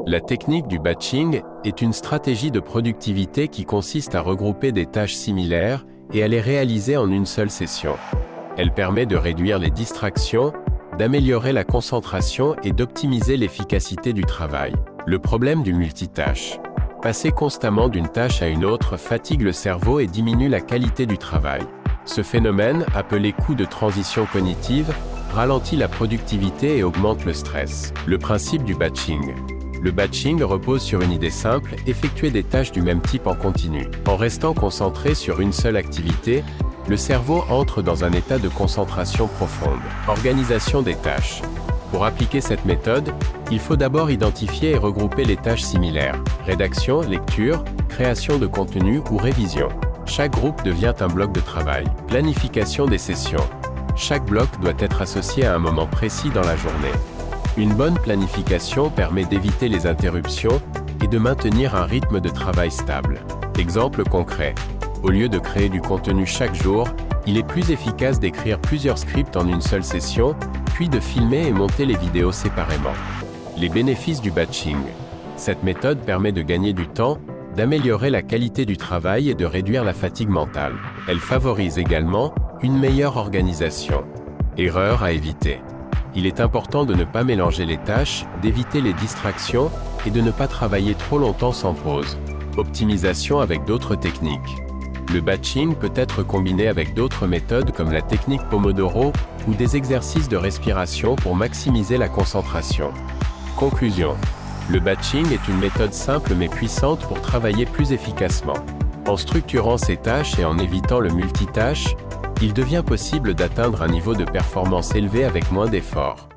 La technique du batching est une stratégie de productivité qui consiste à regrouper des tâches similaires et à les réaliser en une seule session. Elle permet de réduire les distractions, d'améliorer la concentration et d'optimiser l'efficacité du travail. Le problème du multitâche. Passer constamment d'une tâche à une autre fatigue le cerveau et diminue la qualité du travail. Ce phénomène, appelé coût de transition cognitive, ralentit la productivité et augmente le stress. Le principe du batching. Le batching repose sur une idée simple, effectuer des tâches du même type en continu. En restant concentré sur une seule activité, le cerveau entre dans un état de concentration profonde. Organisation des tâches. Pour appliquer cette méthode, il faut d'abord identifier et regrouper les tâches similaires. Rédaction, lecture, création de contenu ou révision. Chaque groupe devient un bloc de travail. Planification des sessions. Chaque bloc doit être associé à un moment précis dans la journée. Une bonne planification permet d'éviter les interruptions et de maintenir un rythme de travail stable. Exemple concret. Au lieu de créer du contenu chaque jour, il est plus efficace d'écrire plusieurs scripts en une seule session, puis de filmer et monter les vidéos séparément. Les bénéfices du batching. Cette méthode permet de gagner du temps, d'améliorer la qualité du travail et de réduire la fatigue mentale. Elle favorise également une meilleure organisation. Erreur à éviter. Il est important de ne pas mélanger les tâches, d'éviter les distractions et de ne pas travailler trop longtemps sans pause. Optimisation avec d'autres techniques. Le batching peut être combiné avec d'autres méthodes comme la technique Pomodoro ou des exercices de respiration pour maximiser la concentration. Conclusion. Le batching est une méthode simple mais puissante pour travailler plus efficacement. En structurant ses tâches et en évitant le multitâche, il devient possible d'atteindre un niveau de performance élevé avec moins d'efforts.